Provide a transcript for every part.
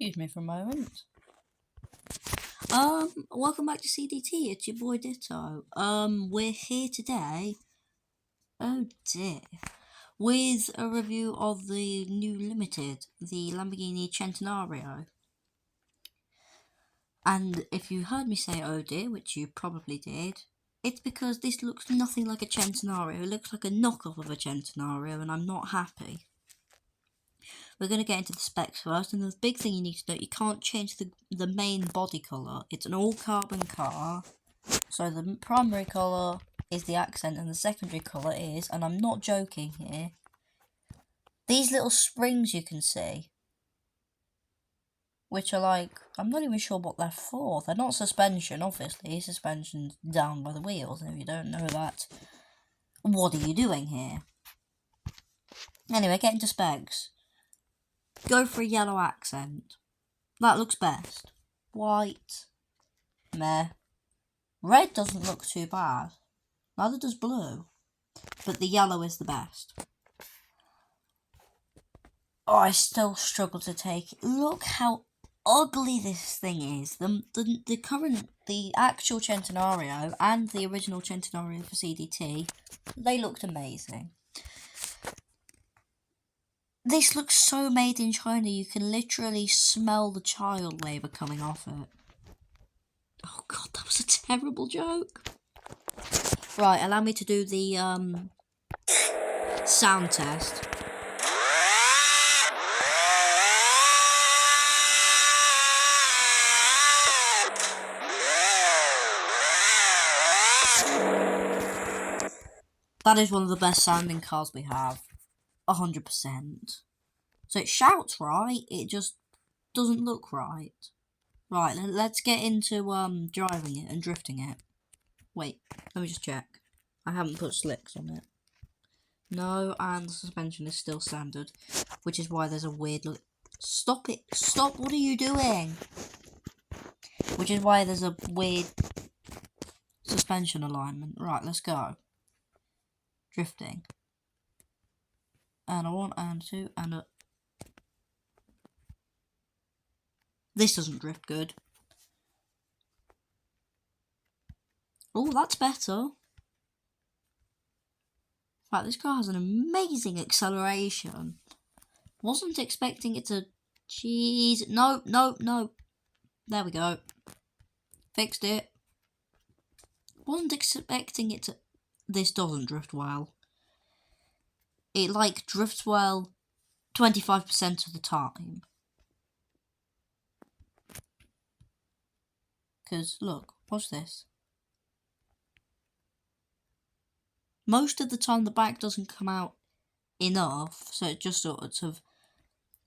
Excuse me for a moment. Welcome back to CDT. It's your boy Ditto. We're here today. Oh dear. With a review of the new limited, the Lamborghini Centenario. And if you heard me say oh dear, which you probably did, it's because this looks nothing like a Centenario. It looks like a knockoff of a Centenario, and I'm not happy. We're going to get into the specs first, and the big thing you need to know, you can't change the main body colour. It's an all-carbon car, so the primary colour is the accent, and the secondary colour is, and I'm not joking here, these little springs you can see, which are like, I'm not even sure what they're for. They're not suspension, obviously. Suspension's down by the wheels, and if you don't know that, what are you doing here? Anyway, get into specs. Go for a yellow accent. That looks best. White. Meh. Red doesn't look too bad. Neither does blue. But the yellow is the best. Oh, I still struggle to take it. Look how ugly this thing is. The actual Centenario and the original Centenario for CDT, they looked amazing. This looks so made in China, you can literally smell the child labour coming off it. Oh god, that was a terrible joke. Right, allow me to do the sound test. That is one of the best sounding cars we have. 100%. So it shouts right, it just doesn't look right. Right, let's get into driving it and drifting it. Wait, let me just check. I haven't put slicks on it. No, and the suspension is still standard, which is why there's a weird look. Stop it! Stop! What are you doing? Which is why there's a weird suspension alignment. Right, let's go. Drifting. And a 1, and 2, and a... This doesn't drift good. Oh, that's better. In fact, this car has an amazing acceleration. Wasn't expecting it to... Jeez. No. There we go. Fixed it. Wasn't expecting it to... This doesn't drift well. It, like, drifts well 25% of the time. Because, look, watch this. Most of the time the back doesn't come out enough, so it just sort of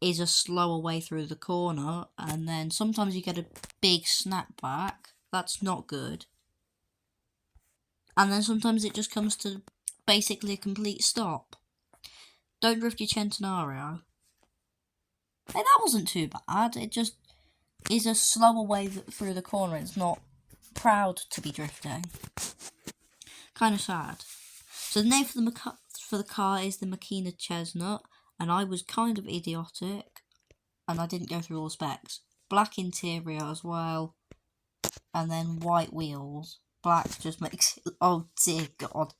is a slower way through the corner, and then sometimes you get a big snapback. That's not good. And then sometimes it just comes to basically a complete stop. Don't drift your Centenario. Hey, that wasn't too bad. It just is a slower way through the corner. It's not proud to be drifting. Kind of sad. So the name for the car is the Machhina Cesena, and I was kind of idiotic, and I didn't go through all the specs. Black interior as well, and then white wheels. Black just makes it... Oh dear god.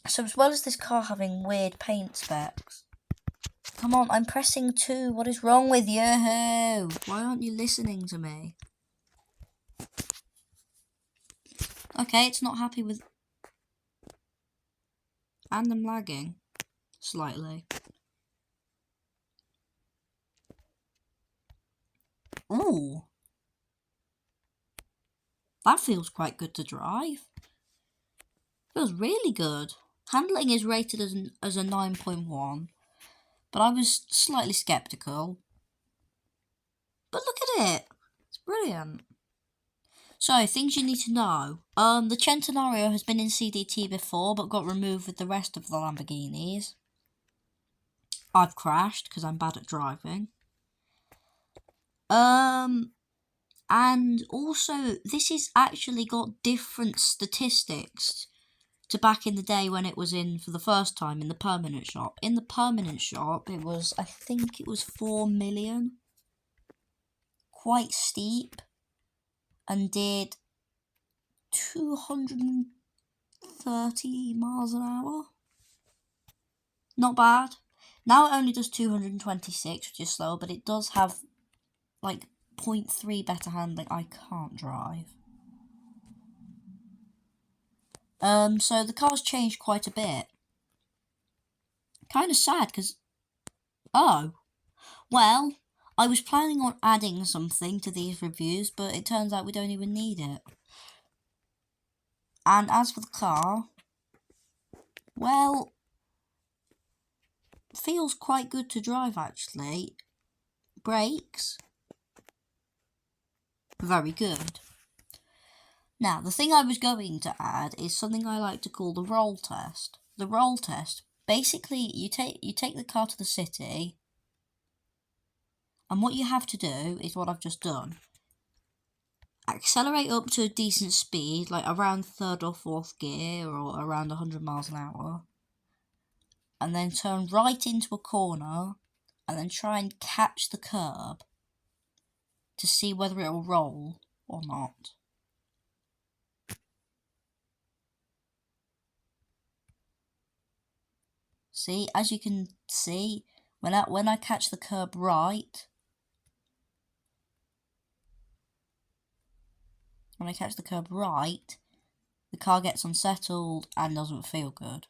So as well as this car having weird paint specs... Come on, I'm pressing 2. What is wrong with you? Why aren't you listening to me? Okay, it's not happy with... And I'm lagging. Slightly. Ooh. That feels quite good to drive. Feels really good. Handling is rated as a 9.1. But I was slightly skeptical. But look at it. It's brilliant. So, things you need to know. The Centenario has been in CDT before, but got removed with the rest of the Lamborghinis. I've crashed, because I'm bad at driving. And also, this has actually got different statistics to back in the day when it was in for the first time in the permanent shop. In the permanent shop, it was, I think it was 4 million. Quite steep. And did 230 miles an hour. Not bad. Now it only does 226, which is slow, but it does have like 0.3 better handling. I can't drive. So the car's changed quite a bit. Kind of sad, because... Oh. Well, I was planning on adding something to these reviews, but it turns out we don't even need it. And as for the car... Well... Feels quite good to drive, actually. Brakes... Very good. Now, the thing I was going to add is something I like to call the roll test. The roll test, basically, you take the car to the city, and what you have to do is what I've just done. Accelerate up to a decent speed, like around 3rd or 4th gear, or around 100 miles an hour, and then turn right into a corner, and then try and catch the curb to see whether it will roll or not. See, as you can see, when I catch the curb right, the car gets unsettled and doesn't feel good.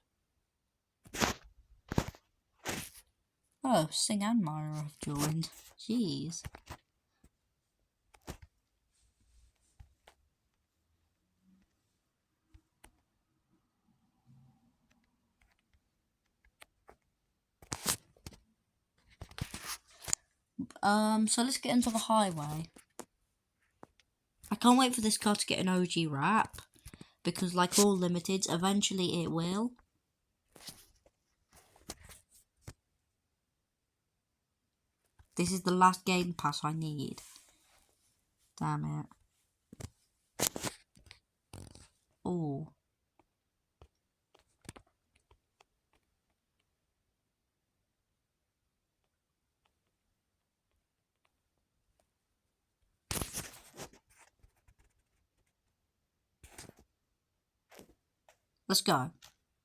Oh, Sing and Myra have joined. Jeez. So let's get into the highway. I can't wait for this car to get an OG wrap, because like all limiteds, eventually it will. This is the last game pass I need. Damn it. Oh. Let's go.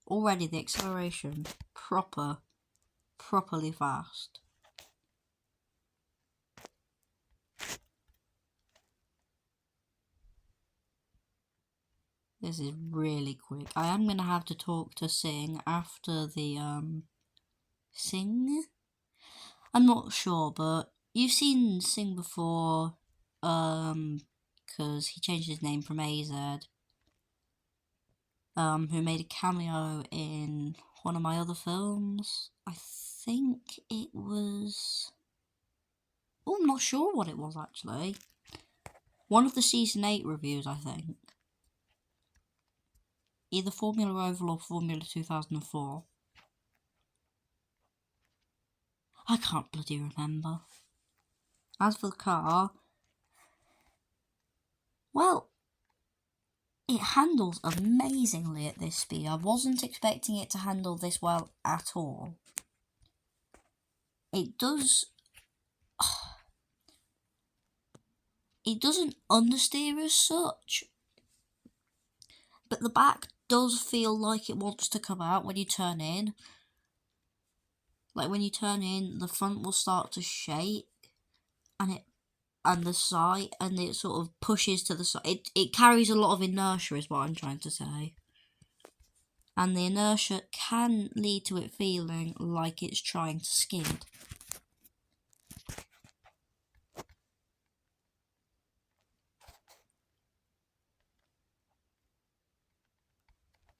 Already the acceleration, properly fast. This is really quick. I am going to have to talk to Sing after the, Sing? I'm not sure, but you've seen Sing before, because he changed his name from AZ, who made a cameo in one of my other films. I think it was... Oh, I'm not sure what it was, actually. One of the Season 8 reviews, I think. Either Formula Oval or Formula 2004. I can't bloody remember. As for the car, well, it handles amazingly at this speed. I wasn't expecting it to handle this well at all. It does... It doesn't understeer as such, but the back does feel like it wants to come out when you turn in. Like when you turn in, the front will start to shake, and the side, and it sort of pushes to the side. It carries a lot of inertia, is what I'm trying to say. And the inertia can lead to it feeling like it's trying to skid.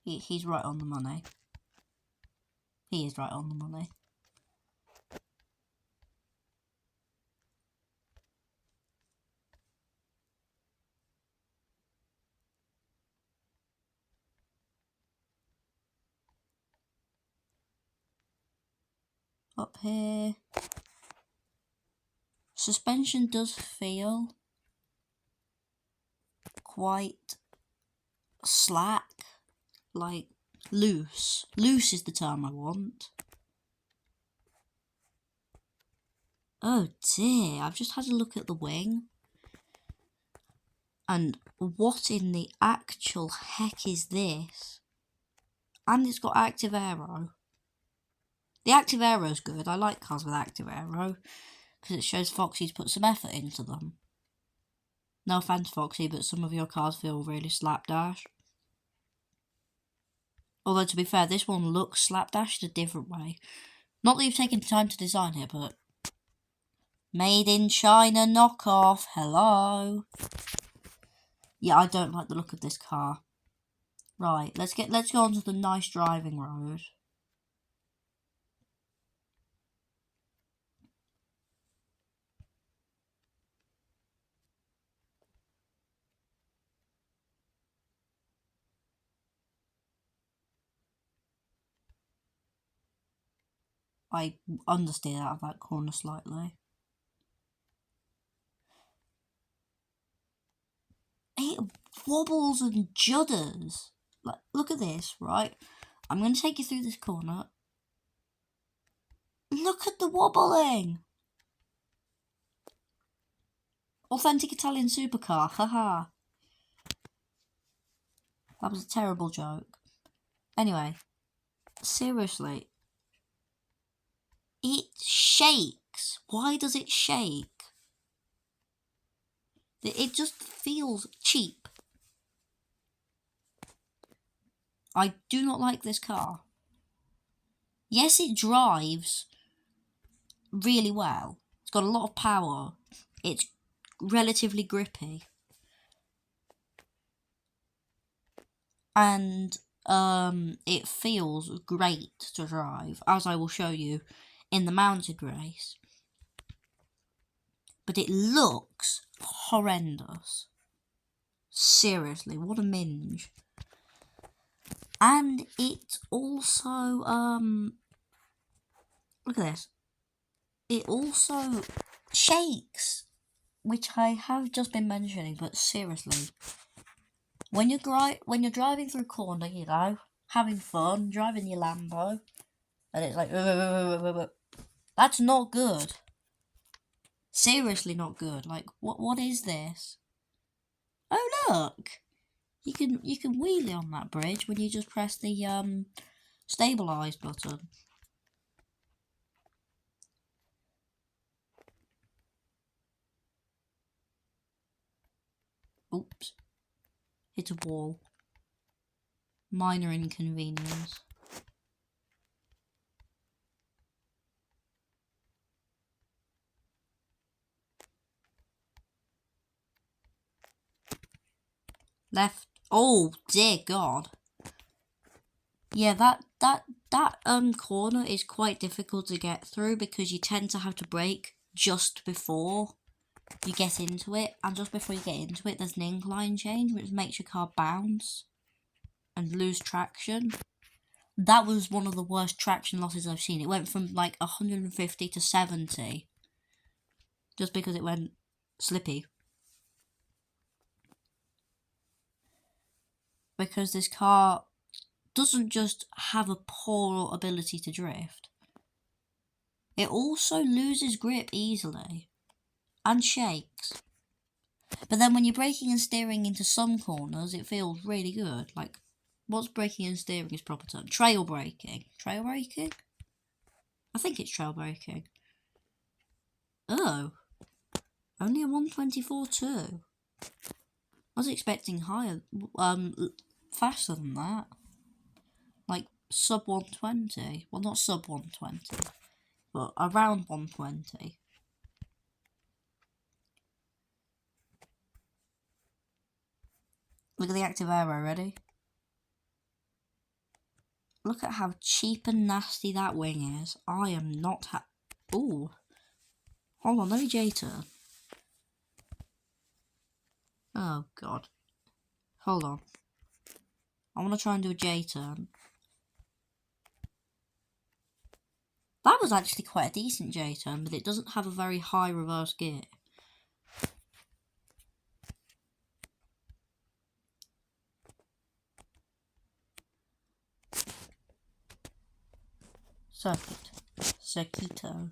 He's right on the money. He is right on the money. Up here. Suspension does feel quite slack. Like, Loose. Loose is the term I want. Oh dear, I've just had a look at the wing. And what in the actual heck is this? And it's got active aero. The active aero's good. I like cars with active aero because it shows Foxy's put some effort into them. No offense, Foxy, but some of your cars feel really slapdash. Although, to be fair, this one looks slapdash in a different way. Not that you've taken time to design it, but... Made in China knockoff. Hello. Yeah, I don't like the look of this car. Right, let's go onto the nice driving road. I understeer out of that corner slightly. It wobbles and judders. Like, look at this, right? I'm going to take you through this corner. Look at the wobbling! Authentic Italian supercar, haha. That was a terrible joke. Anyway, seriously. It shakes. Why does it shake? It just feels cheap. I do not like this car. Yes, it drives really well. It's got a lot of power. It's relatively grippy. And it feels great to drive, as I will show you in the mounted race. But it looks horrendous. Seriously, what a minge. And it also, look at this. It also shakes, which I have just been mentioning, but seriously. When you're driving through a corner, you know, having fun, driving your Lambo, and it's like, that's not good. Seriously not good. Like, what is this? Oh look! You can wheelie on that bridge when you just press the stabilize button. Oops. Hit a wall. Minor inconvenience. Left. Oh dear God. Yeah, that corner is quite difficult to get through because you tend to have to brake just before you get into it, and just before you get into it, there's an incline change which makes your car bounce and lose traction. That was one of the worst traction losses I've seen. It went from like 150 to 70 just because it went slippy. Because this car doesn't just have a poor ability to drift, it also loses grip easily and shakes. But then when you're braking and steering into some corners, it feels really good. Like, what's braking and steering is proper term? Trail braking. Trail braking? I think it's trail braking. Oh. Only a 124 too. I was expecting higher, faster than that. Like, sub 120. Well, not sub 120, but around 120. Look at the active aero, ready? Look at how cheap and nasty that wing is. I am not ooh. Hold on, let me J-turn. Oh, God. Hold on. I want to try and do a J-turn. That was actually quite a decent J-turn, but it doesn't have a very high reverse gear. Circuit. Circuito.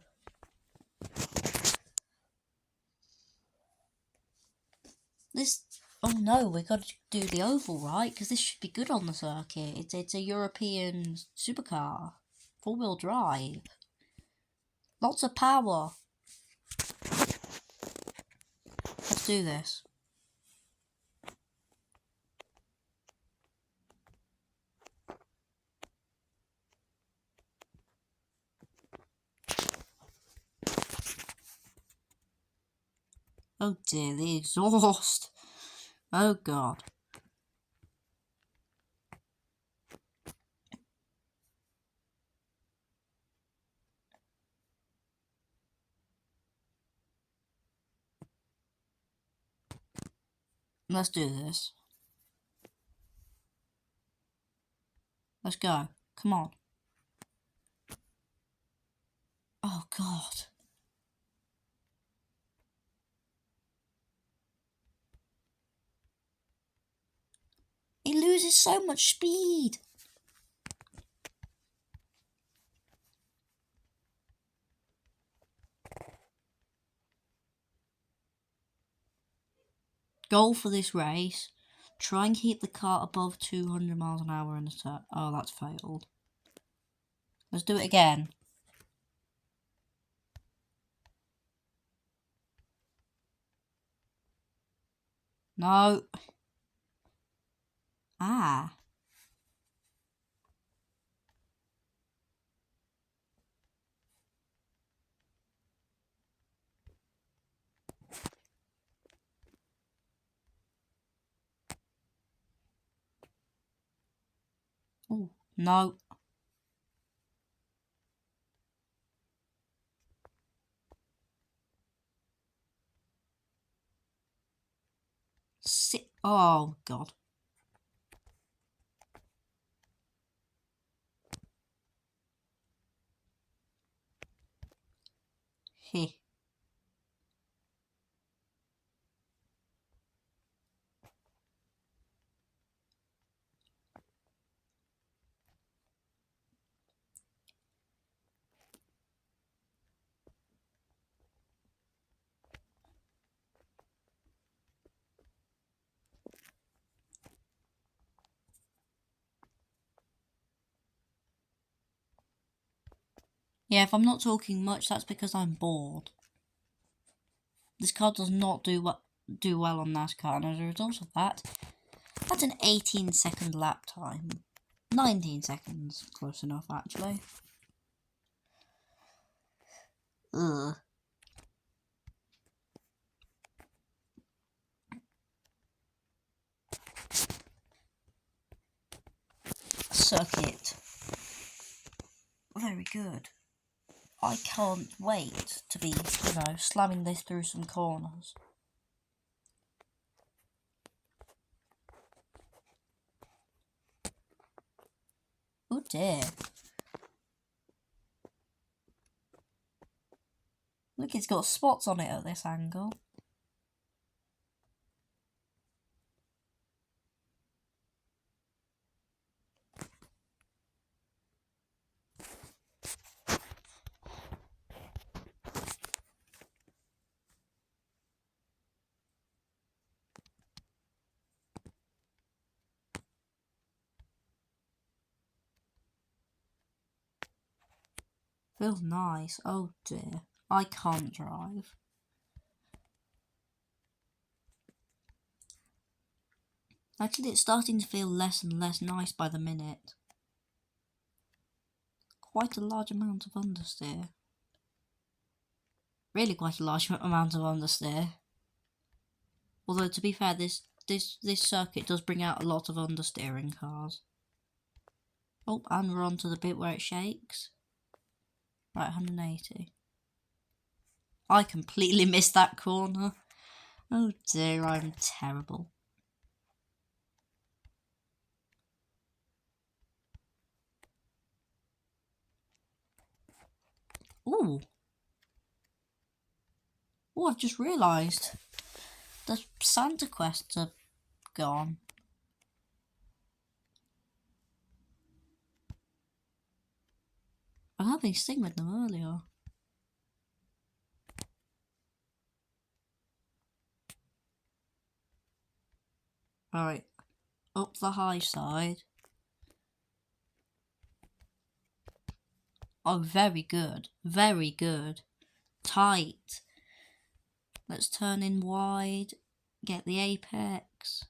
This... Oh no, we got to do the oval, right? Because this should be good on the circuit. It's a European supercar. 4-wheel drive. Lots of power. Let's do this. Oh dear, the exhaust. Oh god. Let's do this. Let's go. Come on. Oh god. He loses so much speed. Goal for this race. Try and keep the car above 200 miles an hour in the turn. Oh, that's failed. Let's do it again. No. Ah. Oh, no. Oh, God. Heh. Yeah, if I'm not talking much, that's because I'm bored. This car does not do well on NASCAR, and as a result of that, that's an 18-second lap time. 19 seconds, close enough actually. Ugh. Circuit. Very good. I can't wait to be, slamming this through some corners. Oh dear. Look, it's got spots on it at this angle. Feels nice. Oh dear. I can't drive. Actually, it's starting to feel less and less nice by the minute. Quite a large amount of understeer. Really quite a large amount of understeer. Although, to be fair, this circuit does bring out a lot of understeering cars. Oh, and we're on to the bit where it shakes. Right, 180. I completely missed that corner. Oh dear, I'm terrible. Ooh. Oh, I've just realised. The Santa quests are gone. I I had been sting with them earlier. Alright, up the high side. Oh, very good. Very good. Tight. Let's turn in wide. Get the apex.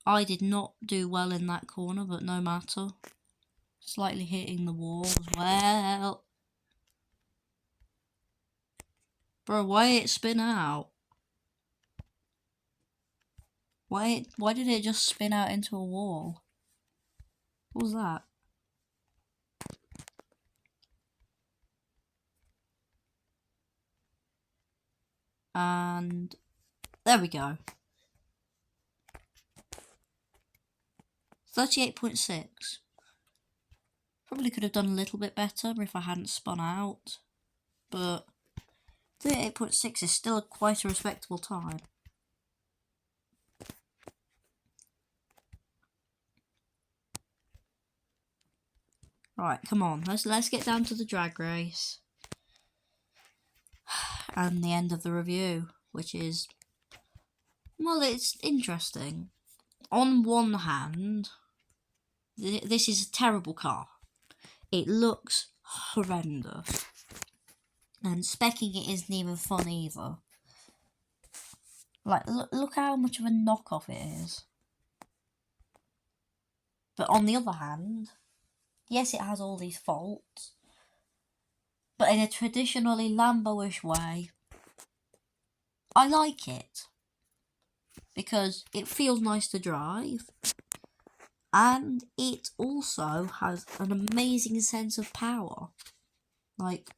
I did not do well in that corner, but no matter. Slightly hitting the wall as well. Bro, why did it spin out? Why did it just spin out into a wall? What was that? And there we go. 38.6. Probably could have done a little bit better if I hadn't spun out. But 38.6 is still quite a respectable time. Right, come on, let's get down to the drag race. And the end of the review, which is, well, it's interesting. On one hand, this is a terrible car. It looks horrendous. And specking it isn't even fun either. Like, look how much of a knockoff it is. But on the other hand, yes, it has all these faults, but in a traditionally Lambo-ish way, I like it. Because it feels nice to drive, and it also has an amazing sense of power. Like,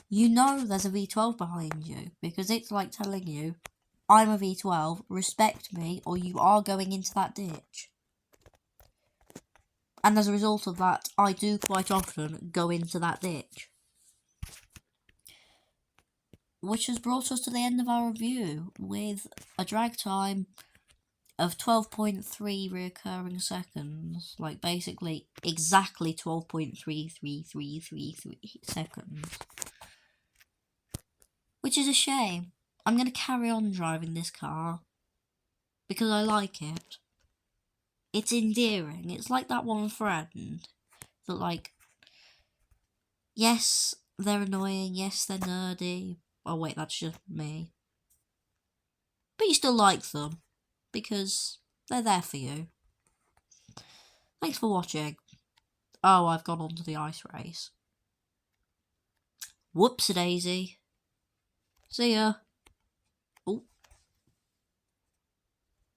you know there's a V12 behind you, because it's like telling you, I'm a V12, respect me, or you are going into that ditch. And as a result of that, I do quite often go into that ditch. Which has brought us to the end of our review, with a drag time of 12.3 reoccurring seconds. Like, basically, exactly 12.33333 seconds. Which is a shame. I'm going to carry on driving this car, because I like it. It's endearing. It's like that one friend that, like, yes, they're annoying, yes, they're nerdy. Oh wait, that's just me. But you still like them, because they're there for you. Thanks for watching. Oh, I've gone on to the ice race. Whoops-a-daisy. See ya.